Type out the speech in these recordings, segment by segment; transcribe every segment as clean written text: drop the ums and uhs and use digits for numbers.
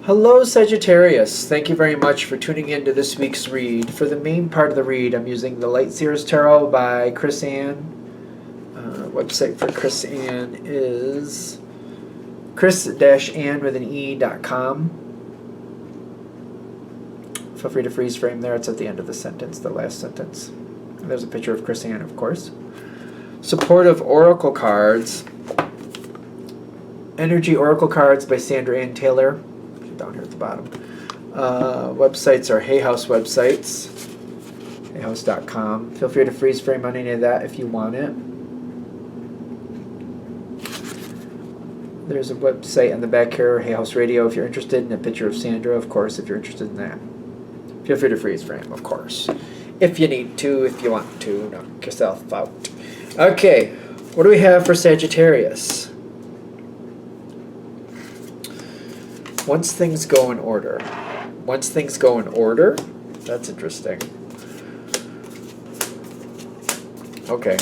Hello, Sagittarius. Thank you very much for tuning in to this week's read. For the main part of the read, I'm using the Light Seers Tarot by Chris Ann. Website for Chris Ann is chris-ann with an e.com. Feel free to freeze frame there. It's at the end of the sentence, the last sentence. And there's a picture of Chris Ann, of course. Supportive Oracle cards. Energy Oracle cards by Sandra Ann Taylor. Down here at the bottom. Websites are Hay House websites. hayhouse.com. Feel free to freeze frame on any of that if you want it. There's a website on the back here, Hay House Radio, if you're interested, in a picture of Sandra, of course, if you're interested in that. Feel free to freeze frame, of course. If you need to, if you want to, knock yourself out. Okay, what do we have for Sagittarius? Once things go in order. Once things go in order? That's interesting. Okay.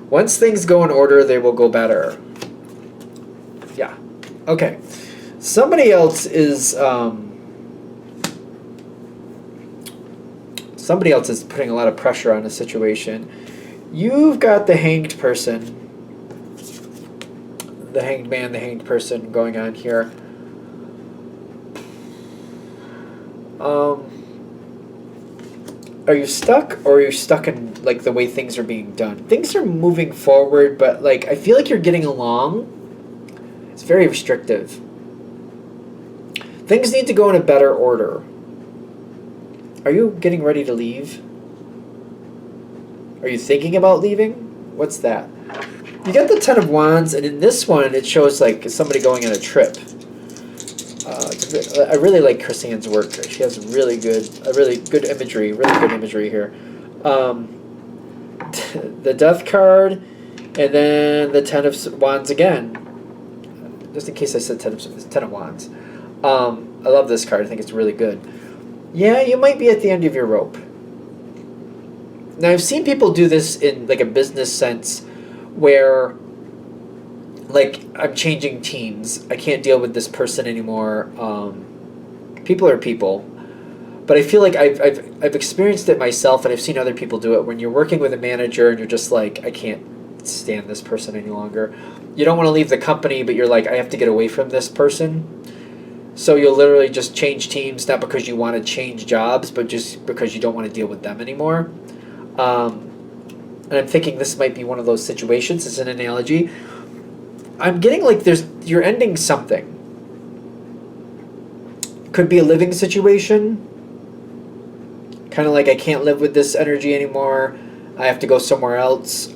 Once things go in order, they will go better. Yeah. Okay. Somebody else is putting a lot of pressure on a situation. You've got the hanged person, the hanged man, the hanged person going on here. Are you stuck, or are you stuck in like the way things are being done? Things are moving forward, but like I feel like you're getting along. It's very restrictive. Things need to go in a better order. Are you getting ready to leave? Are you thinking about leaving? What's that? You got the Ten of Wands, and in this one it shows like somebody going on a trip. I really like Chris Ann's work. She has really good imagery here. The Death card, and then the Ten of Wands again. Just in case I said Ten of Wands. I love this card. I think it's really good. Yeah, you might be at the end of your rope. Now, I've seen people do this in like a business sense, where like I'm changing teams. I can't deal with this person anymore. People are people, but I feel like I've experienced it myself, and I've seen other people do it. When you're working with a manager and you're just like, I can't stand this person any longer. You don't want to leave the company, but you're like, I have to get away from this person. So you'll literally just change teams, not because you want to change jobs, but just because you don't want to deal with them anymore. And I'm thinking this might be one of those situations. It's an analogy. I'm getting like you're ending something. Could be a living situation. Kind of like I can't live with this energy anymore. I have to go somewhere else.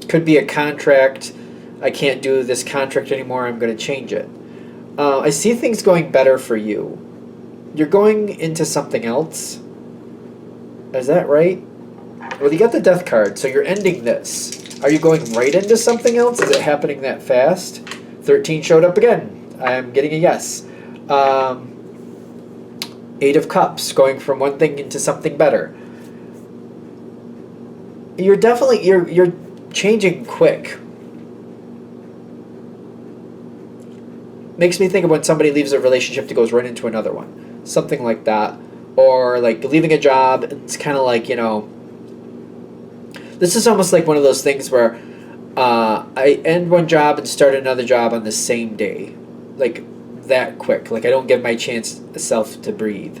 Could be a contract. I can't do this contract anymore. I'm going to change it. I see things going better for you. You're going into something else. Is that right? Well, you got the Death card, so you're ending this. Are you going right into something else? Is it happening that fast? 13 showed up again. I'm getting a yes. 8 of Cups, going from one thing into something better. You're definitely, you're changing quick. Makes me think of when somebody leaves a relationship that goes right into another one. Something like that. Or like leaving a job, it's kind of like, you know, this is almost like one of those things where I end one job and start another job on the same day. Like that quick. Like I don't give my chance self to breathe.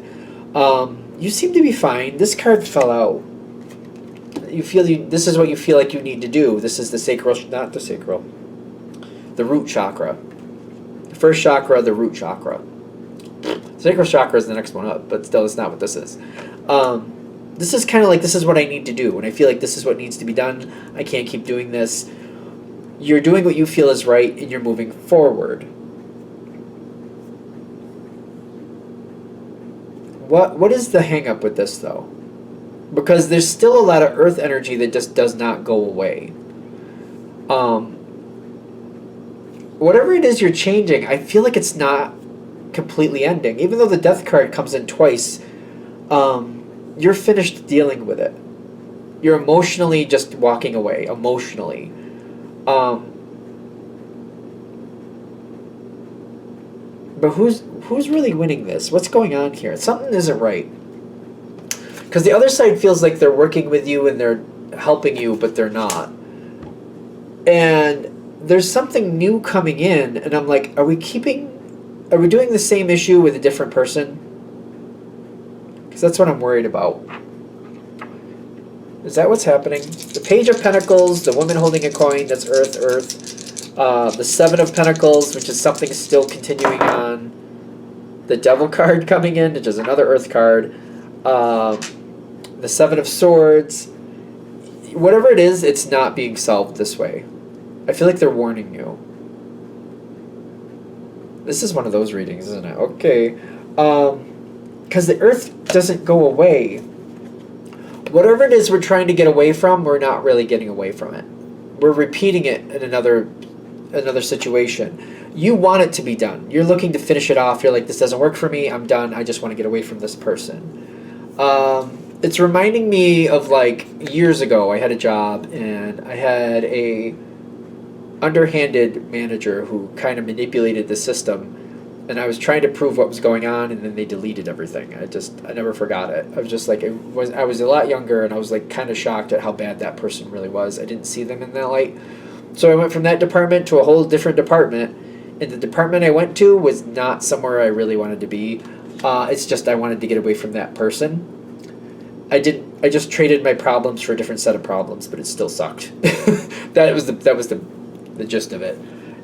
You seem to be fine. This card fell out. This is what you feel like you need to do. This is the sacral, not the sacral. The root chakra. The first chakra, the root chakra. Sacral chakra is the next one up, but still, it's not what this is. This is kind of like, this is what I need to do. When I feel like this is what needs to be done, I can't keep doing this. You're doing what you feel is right, and you're moving forward. What is the hang-up with this, though? Because there's still a lot of earth energy that just does not go away. Whatever it is you're changing, I feel like it's not completely ending. Even though the Death card comes in twice, you're finished dealing with it. You're emotionally just walking away, emotionally. But who's really winning this? What's going on here? Something isn't right. Because the other side feels like they're working with you and they're helping you, but they're not. And there's something new coming in, and I'm like, are we doing the same issue with a different person? Because that's what I'm worried about. Is that what's happening? The Page of Pentacles, the woman holding a coin, that's Earth, Earth. The Seven of Pentacles, which is something still continuing on. The Devil card coming in, which is another Earth card. The Seven of Swords. Whatever it is, it's not being solved this way. I feel like they're warning you. This is one of those readings, isn't it? Okay. Because the Earth doesn't go away. Whatever it is we're trying to get away from, we're not really getting away from it. We're repeating it in another situation. You want it to be done. You're looking to finish it off. You're like, this doesn't work for me. I'm done. I just want to get away from this person. It's reminding me of like years ago. I had a job and I had a underhanded manager who kind of manipulated the system, and I was trying to prove what was going on, and then they deleted everything. I never forgot it. I was just like, I was a lot younger, and I was like kind of shocked at how bad that person really was. I didn't see them in that light. So I went from that department to a whole different department, and the department I went to was not somewhere I really wanted to be. It's just I wanted to get away from that person. I just traded my problems for a different set of problems, but it still sucked. That was the gist of it.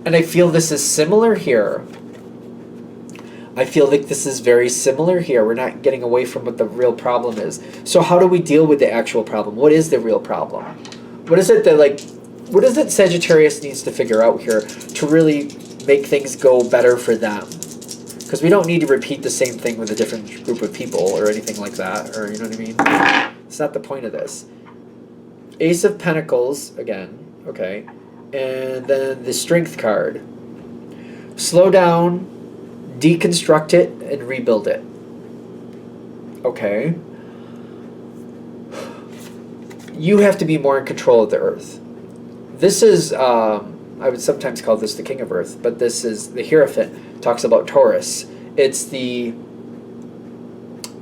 And I feel this is similar here. I feel like this is very similar here. We're not getting away from what the real problem is. So how do we deal with the actual problem? What is the real problem? What is it Sagittarius needs to figure out here to really make things go better for them? Because we don't need to repeat the same thing with a different group of people or anything like that, or you know what I mean? It's not the point of this. Ace of Pentacles, again, okay. And then the Strength card. Slow down, deconstruct it, and rebuild it. Okay. You have to be more in control of the Earth. This is, I would sometimes call this the King of Earth, but this is the Hierophant. Talks about Taurus. It's the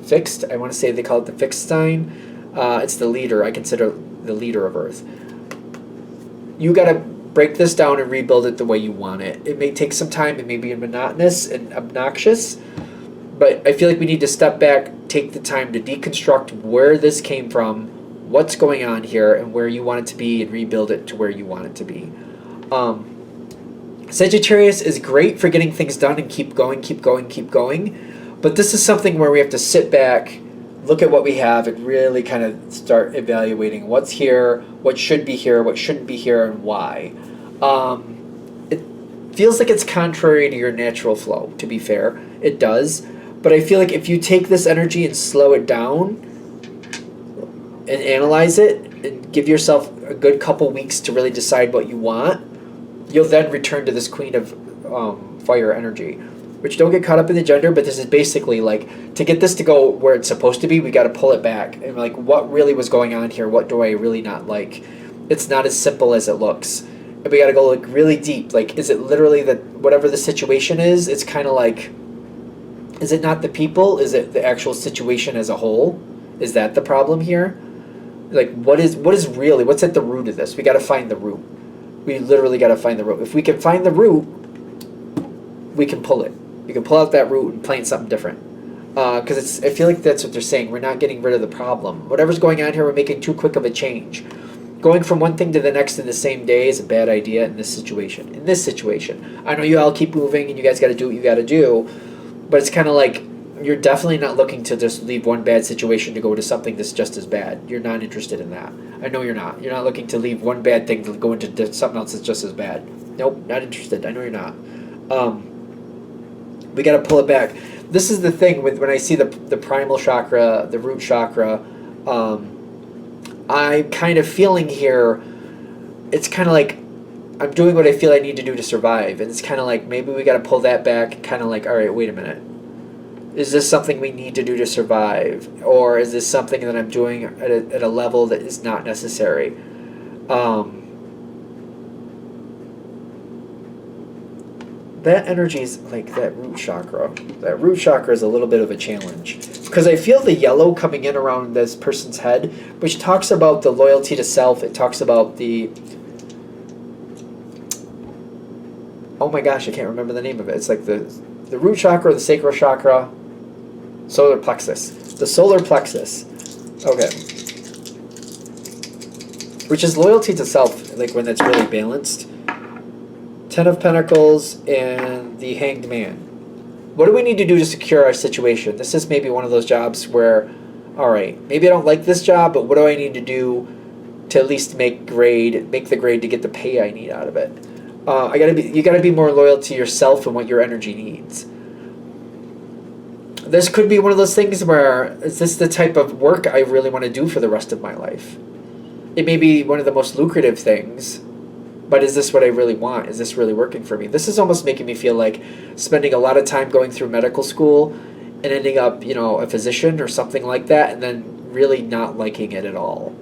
fixed, I want to say they call it the fixed sign. It's the leader. I consider the leader of Earth. You got to break this down and rebuild it the way you want it. It may take some time. It may be monotonous and obnoxious, but I feel like we need to step back, take the time to deconstruct where this came from, what's going on here, and where you want it to be, and rebuild it to where you want it to be. Sagittarius is great for getting things done and keep going, but this is something where we have to sit back, look at what we have, and really kind of start evaluating what's here, what should be here, what shouldn't be here, and why. It feels like it's contrary to your natural flow, to be fair. It does. But I feel like if you take this energy and slow it down and analyze it and give yourself a good couple weeks to really decide what you want, you'll then return to this Queen of Fire energy. Which, don't get caught up in the gender, but this is basically like, to get this to go where it's supposed to be, we got to pull it back. And like, what really was going on here? What do I really not like? It's not as simple as it looks. And we got to go like really deep. Like, is it literally that whatever the situation is, it's kind of like, is it not the people? Is it the actual situation as a whole? Is that the problem here? Like, what is really, what's at the root of this? We got to find the root. We literally got to find the root. If we can find the root, we can pull it. You can pull out that root and plant something different. Because I feel like that's what they're saying. We're not getting rid of the problem. Whatever's going on here, we're making too quick of a change. Going from one thing to the next in the same day is a bad idea in this situation. I know you all keep moving and you guys got to do what you got to do, but it's kind of like you're definitely not looking to just leave one bad situation to go to something that's just as bad. You're not interested in that. I know you're not. You're not looking to leave one bad thing to go into something else that's just as bad. Nope, not interested. I know you're not. We got to pull it back. This is the thing with when I see the primal chakra, the root chakra. I'm kind of feeling here. It's kind of like I'm doing what I feel I need to do to survive, and it's kind of like maybe we got to pull that back. Kind of like, all right, wait a minute. Is this something we need to do to survive, or is this something that I'm doing at a level that is not necessary? that energy is like that root chakra. That root chakra is a little bit of a challenge. Because I feel the yellow coming in around this person's head, which talks about the loyalty to self. It talks about the... Oh my gosh, I can't remember the name of it. It's like the root chakra, the sacral chakra, solar plexus. The solar plexus. Okay. Which is loyalty to self, like when it's really balanced. Ten of Pentacles and the Hanged Man. What do we need to do to secure our situation? This is maybe one of those jobs where, all right, maybe I don't like this job, but what do I need to do to at least make the grade to get the pay I need out of it? You gotta be more loyal to yourself and what your energy needs. This could be one of those things where, is this the type of work I really want to do for the rest of my life? It may be one of the most lucrative things, but is this what I really want? Is this really working for me? This is almost making me feel like spending a lot of time going through medical school and ending up, a physician or something like that, and then really not liking it at all.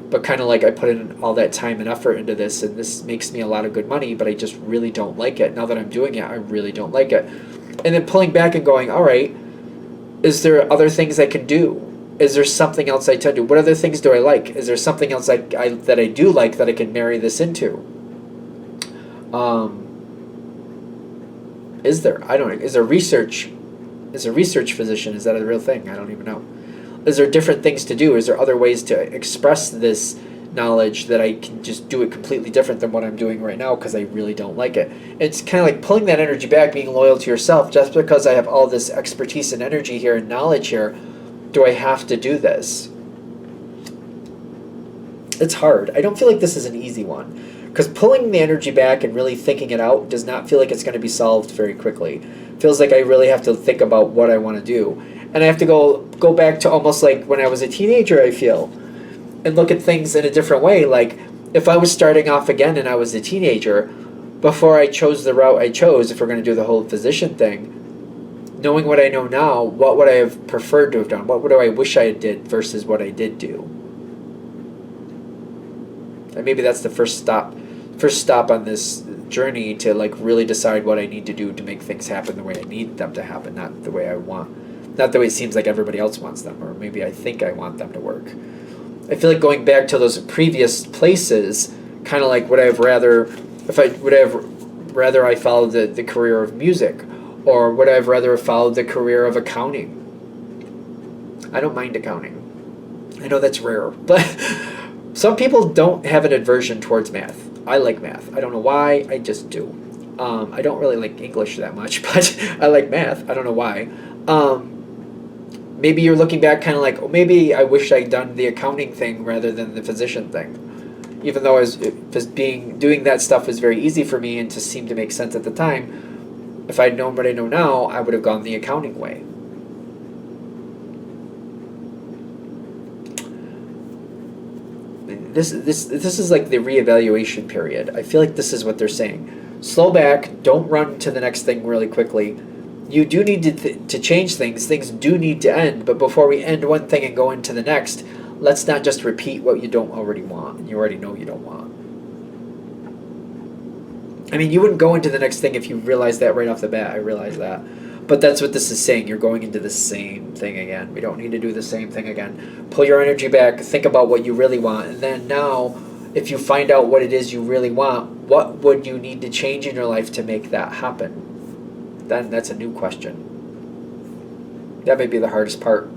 But kind of like I put in all that time and effort into this, and this makes me a lot of good money, but I just really don't like it. Now that I'm doing it, I really don't like it. And then pulling back and going, all right, is there other things I can do? Is there something else I tend to do? What other things do I like? Is there something else that I do like that I can marry this into? Is there? I don't know. Is there research? Is a research physician? Is that a real thing? I don't even know. Is there different things to do? Is there other ways to express this knowledge that I can just do it completely different than what I'm doing right now because I really don't like it? It's kind of like pulling that energy back, being loyal to yourself. Just because I have all this expertise and energy here and knowledge here, do I have to do this? It's hard. I don't feel like this is an easy one. Because pulling the energy back and really thinking it out does not feel like it's going to be solved very quickly. It feels like I really have to think about what I want to do. And I have to go back to almost like when I was a teenager, I feel, and look at things in a different way. Like if I was starting off again and I was a teenager, before I chose the route I chose, if we're going to do the whole physician thing, knowing what I know now, what would I have preferred to have done? What do I wish I did versus what I did do? And maybe that's the first stop on this journey to like really decide what I need to do to make things happen the way I need them to happen, not the way I want, not the way it seems like everybody else wants them, or maybe I think I want them to work. I feel like going back to those previous places, kind of like would I have rather I followed the career of music, or would I have rather have followed the career of accounting? I don't mind accounting. I know that's rare, but some people don't have an aversion towards math. I like math. I don't know why, I just do. I don't really like English that much, but I like math. I don't know why. Maybe you're looking back kind of like, oh, maybe I wish I'd done the accounting thing rather than the physician thing. Even though doing that stuff was very easy for me and just seemed to make sense at the time, if I'd known what I know now, I would have gone the accounting way. This is like the reevaluation period. I feel like this is what they're saying. Slow back. Don't run to the next thing really quickly. You do need to change things. Things do need to end. But before we end one thing and go into the next, let's not just repeat what you don't already want and you already know you don't want. I mean, you wouldn't go into the next thing if you realized that right off the bat. I realize that. But that's what this is saying. You're going into the same thing again. We don't need to do the same thing again. Pull your energy back. Think about what you really want. And then now, if you find out what it is you really want, what would you need to change in your life to make that happen? Then that's a new question. That may be the hardest part.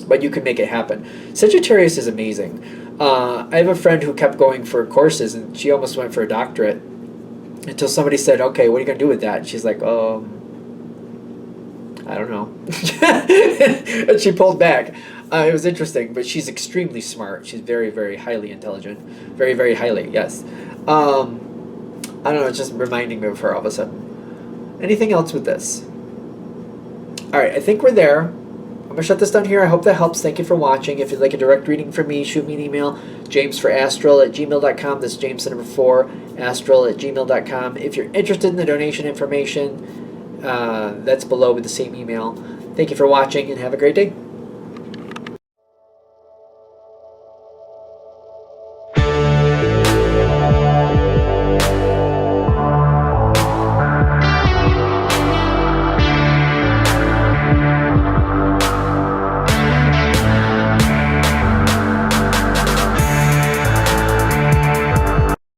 But you can make it happen. Sagittarius is amazing. I have a friend who kept going for courses, and she almost went for a doctorate. Until somebody said, okay, what are you going to do with that? And she's like, I don't know. And she pulled back. It was interesting, but she's extremely smart. She's very, very highly intelligent. Very, very highly, yes. I don't know, it's just reminding me of her all of a sudden. Anything else with this? All right, I think we're there. I'm going to shut this down here. I hope that helps. Thank you for watching. If you'd like a direct reading from me, shoot me an email, jamesforastral@gmail.com. That's James, the number 4, astral@gmail.com. If you're interested in the donation information, that's below with the same email. Thank you for watching, and have a great day.